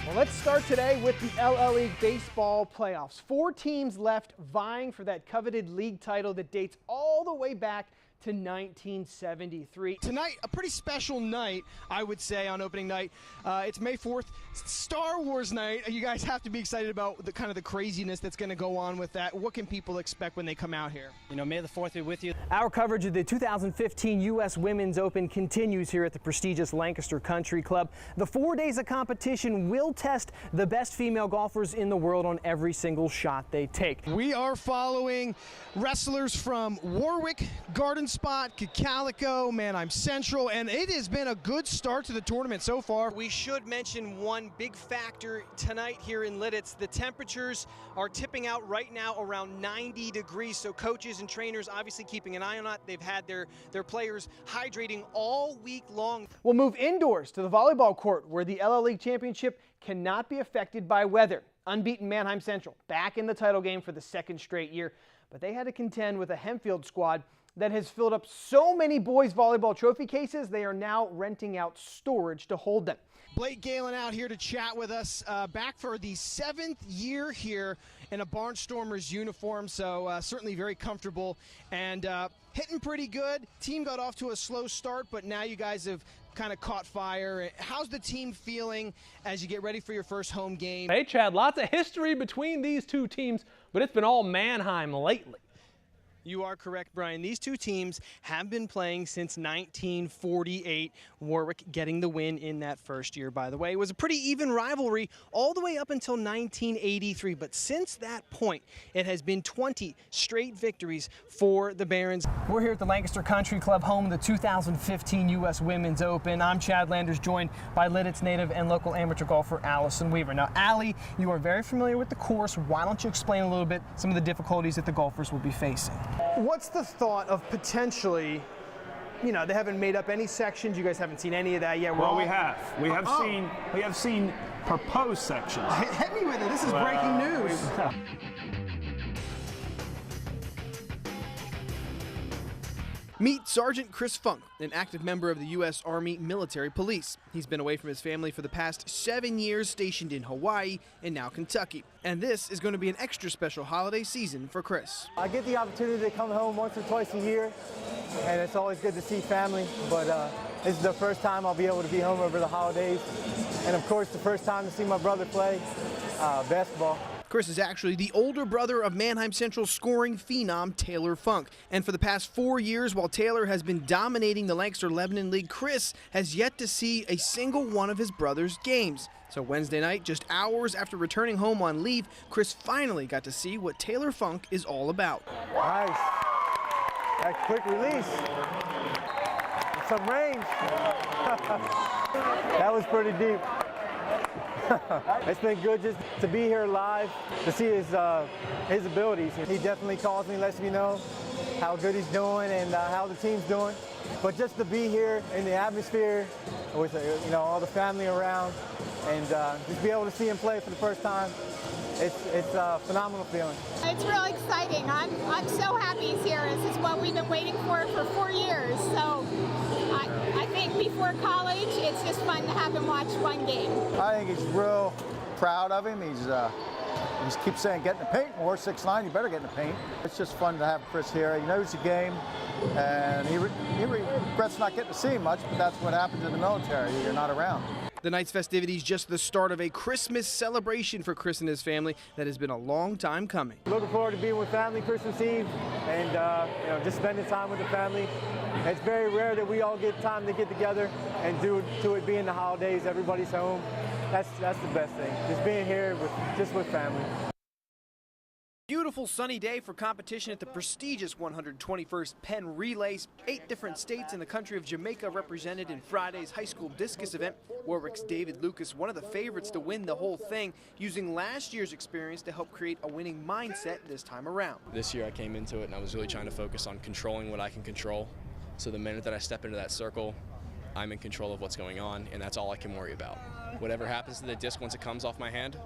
Well, let's start today with the LL League Baseball playoffs. 4 teams left vying for that coveted league title that dates all the way back to 1973. Tonight, a pretty special night, I would say, on opening night. It's May 4th, Star Wars night. You guys have to be excited about the kind of the craziness that's going to go on with that. What can people expect when they come out here? You know, May the 4th be with you. Our coverage of the 2015 U.S. Women's Open continues here at the prestigious Lancaster Country Club. The 4 days of competition will test the best female golfers in the world on every single shot they take. We are following wrestlers from Warwick, Garden Spot, Calico, Manheim Central, and it has been a good start to the tournament so far. We should mention one big factor tonight here in Lidditz. The temperatures are tipping out right now around 90 degrees, so coaches and trainers obviously keeping an eye on it. They've had their players hydrating all week long. We'll move indoors to the volleyball court, where the LL League Championship cannot be affected by weather. Unbeaten Manheim Central back in the title game for the 2nd straight year, but they had to contend with a Hempfield squad that has filled up so many boys volleyball trophy cases, they are now renting out storage to hold them. Blake Galen out here to chat with us, back for the 7th year here in a Barnstormers uniform, so certainly very comfortable and hitting pretty good. Team got off to a slow start, but now you guys have kind of caught fire. How's the team feeling as you get ready for your first home game? Hey Chad, lots of history between these two teams, but it's been all Manheim lately. You are correct, Brian. These two teams have been playing since 1948. Warwick getting the win in that first year, by the way. It was a pretty even rivalry all the way up until 1983. But since that point, it has been 20 straight victories for the Barons. We're here at the Lancaster Country Club, home of the 2015 U.S. Women's Open. I'm Chad Landers, joined by Lidditz native and local amateur golfer Allison Weaver. Now, Allie, you are very familiar with the course. Why don't you explain a little bit some of the difficulties that the golfers will be facing? What's the thought of potentially, you know, they haven't made up any sections, you guys haven't seen any of that yet? Well, we have seen proposed sections. Hit me with it, this is breaking news. Meet Sergeant Chris Funk, an active member of the U.S. Army Military Police. He's been away from his family for the past 7 years, stationed in Hawaii and now Kentucky. And this is going to be an extra special holiday season for Chris. I get the opportunity to come home once or twice a year, and it's always good to see family, but this is the first time I'll be able to be home over the holidays. And of course, the first time to see my brother play basketball. Chris is actually the older brother of Manheim Central scoring phenom Taylor Funk. And for the past 4 years, while Taylor has been dominating the Lancaster-Lebanon League, Chris has yet to see a single one of his brother's games. So Wednesday night, just hours after returning home on leave, Chris finally got to see what Taylor Funk is all about. Nice. That quick release. Some range. That was pretty deep. It's been good just to be here live, to see his abilities. He definitely calls me, lets me know how good he's doing and how the team's doing. But just to be here in the atmosphere with all the family around and just be able to see him play for the first time, it's a phenomenal feeling. It's really exciting. I'm so happy he's here. This is what we've been waiting for 4 years. So I think before college, it's just fun to have him watch one game. I think he's real proud of him. He just keeps saying, get in the paint more, 6'9", you better get in the paint. It's just fun to have Chris here. He knows the game, and he regrets not getting to see him much, but that's what happens in the military. You're not around. The night's festivities just the start of a Christmas celebration for Chris and his family that has been a long time coming. Looking forward to being with family Christmas Eve and just spending time with the family. It's very rare that we all get time to get together and due to it being the holidays, everybody's home. That's the best thing, just being here with family. Beautiful sunny day for competition at the prestigious 121st Penn Relays. 8 different states in the country of Jamaica represented in Friday's high school discus event. Warwick's David Lucas, one of the favorites to win the whole thing, using last year's experience to help create a winning mindset this time around. This year I came into it and I was really trying to focus on controlling what I can control. So the minute that I step into that circle, I'm in control of what's going on, and that's all I can worry about. Whatever happens to the disc once it comes off my hand,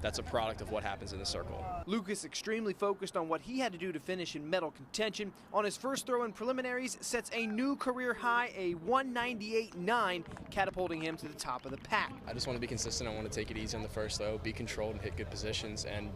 that's a product of what happens in the circle. Lucas extremely focused on what he had to do to finish in medal contention. On his first throw in preliminaries, sets a new career high, a 198.9, catapulting him to the top of the pack. I just want to be consistent. I want to take it easy on the first throw, be controlled and hit good positions, and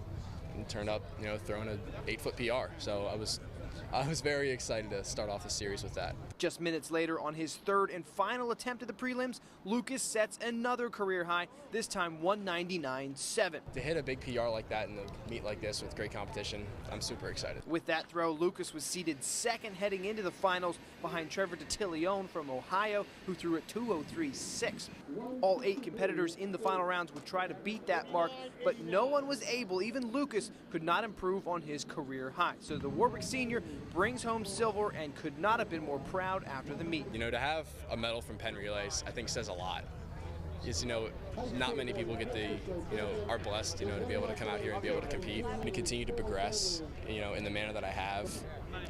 turned up, throwing an 8-foot PR. So I was very excited to start off the series with that. Just minutes later, on his third and final attempt at the prelims, Lucas sets another career high, this time 199.7. To hit a big PR like that in a meet like this with great competition, I'm super excited. With that throw, Lucas was seeded second heading into the finals behind Trevor DeTillione from Ohio, who threw at 203.6. All 8 competitors in the final rounds would try to beat that mark, but no one was able. Even Lucas could not improve on his career high. So the Warwick senior brings home silver and could not have been more proud after the meet. To have a medal from Penn Relays, I think says a lot. Not many people get are blessed, to be able to come out here and be able to compete and to continue to progress, in the manner that I have.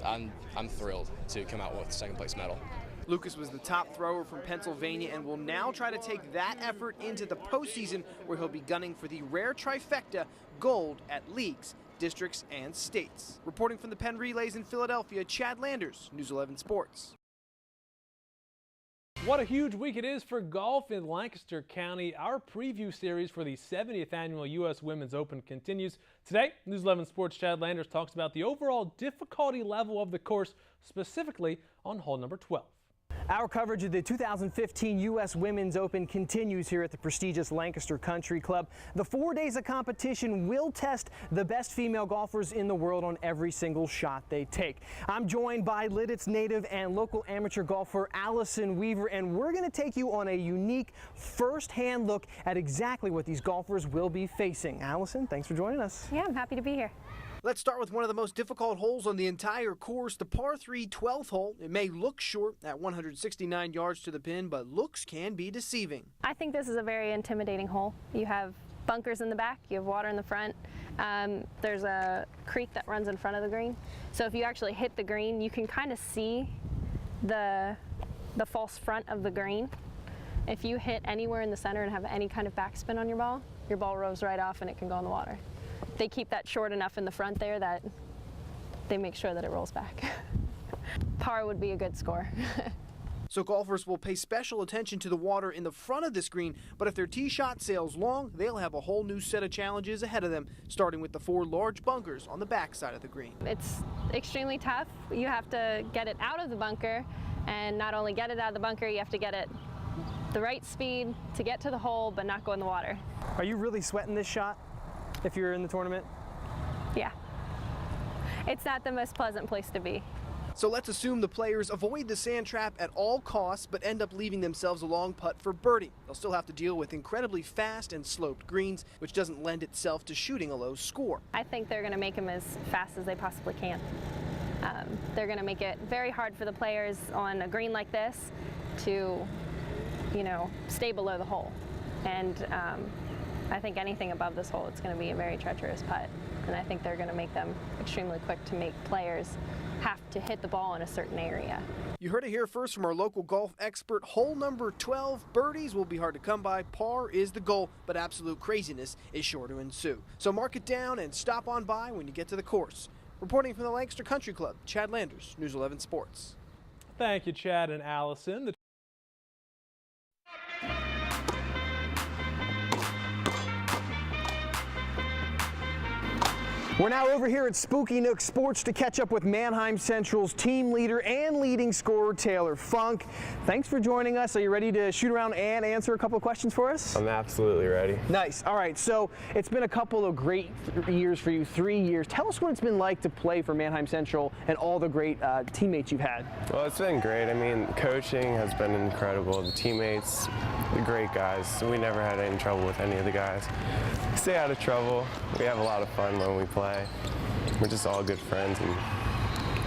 I'm thrilled to come out with a second place medal. Lucas was the top thrower from Pennsylvania and will now try to take that effort into the postseason, where he'll be gunning for the rare trifecta, gold at leagues, districts, and states. Reporting from the Penn Relays in Philadelphia, Chad Landers, News 11 Sports. What a huge week it is for golf in Lancaster County. Our preview series for the 70th annual U.S. Women's Open continues. Today, News 11 Sports' Chad Landers talks about the overall difficulty level of the course, specifically on hole number 12. Our coverage of the 2015 U.S. Women's Open continues here at the prestigious Lancaster Country Club. The 4 days of competition will test the best female golfers in the world on every single shot they take. I'm joined by Lidditz native and local amateur golfer Allison Weaver, and we're going to take you on a unique first-hand look at exactly what these golfers will be facing. Allison, thanks for joining us. Yeah, I'm happy to be here. Let's start with one of the most difficult holes on the entire course, the par 3 12th hole. It may look short at 169 yards to the pin, but looks can be deceiving. I think this is a very intimidating hole. You have bunkers in the back, you have water in the front. There's a creek that runs in front of the green. So if you actually hit the green, you can kind of see the false front of the green. If you hit anywhere in the center and have any kind of backspin on your ball rolls right off and it can go in the water. They keep that short enough in the front there that they make sure that it rolls back. Par would be a good score. So golfers will pay special attention to the water in the front of this green, but if their tee shot sails long, they'll have a whole new set of challenges ahead of them, starting with the 4 large bunkers on the back side of the green. It's extremely tough. You have to get it out of the bunker, and not only get it out of the bunker, you have to get it the right speed to get to the hole but not go in the water. Are you really sweating this shot if you're in the tournament? Yeah. It's not the most pleasant place to be. So let's assume the players avoid the sand trap at all costs, but end up leaving themselves a long putt for birdie. They'll still have to deal with incredibly fast and sloped greens, which doesn't lend itself to shooting a low score. I think they're going to make them as fast as they possibly can. They're going to make it very hard for the players on a green like this to, stay below the hole. And I think anything above this hole, it's going to be a very treacherous putt. And I think they're going to make them extremely quick to make players have to hit the ball in a certain area. You heard it here first from our local golf expert. Hole number 12, birdies will be hard to come by. Par is the goal, but absolute craziness is sure to ensue. So mark it down and stop on by when you get to the course. Reporting from the Lancaster Country Club, Chad Landers, News 11 Sports. Thank you, Chad and Allison. We're now over here at Spooky Nook Sports to catch up with Manheim Central's team leader and leading scorer, Taylor Funk. Thanks for joining us. Are you ready to shoot around and answer a couple of questions for us? I'm absolutely ready. Nice. All right, so it's been a couple of great years for you, 3 years. Tell us what it's been like to play for Manheim Central and all the great teammates you've had. Well, it's been great. I mean, coaching has been incredible. The teammates, the great guys. We never had any trouble with any of the guys. Stay out of trouble. We have a lot of fun when we play. We're just all good friends, and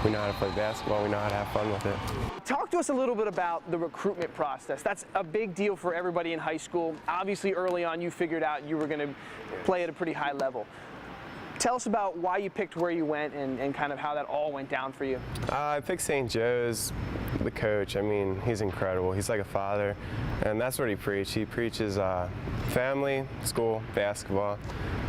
we know how to play basketball. We know how to have fun with it. Talk to us a little bit about the recruitment process. That's a big deal for everybody in high school. Obviously, early on, you figured out you were going to play at a pretty high level. Tell us about why you picked where you went and kind of how that all went down for you. I picked St. Joe's. The coach, I mean, he's incredible. He's like a father, and that's what he preaches. He preaches family, school, basketball,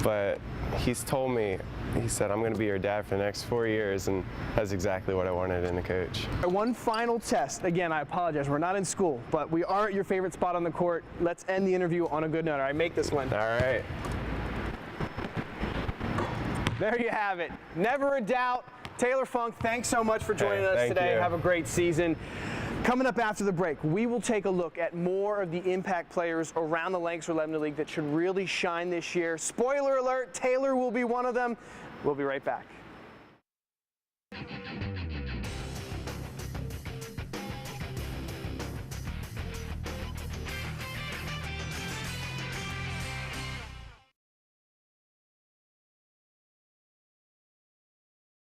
but he's told me, he said, I'm going to be your dad for the next 4 years, and that's exactly what I wanted in a coach. One final test. Again, I apologize, we're not in school, but we are at your favorite spot on the court. Let's end the interview on a good note. All right, make this one. All right. There you have it. Never a doubt. Taylor Funk, thanks so much for joining us today. Have a great season. Coming up after the break, we will take a look at more of the impact players around the Lancaster Lebanon League that should really shine this year. Spoiler alert, Taylor will be one of them. We'll be right back.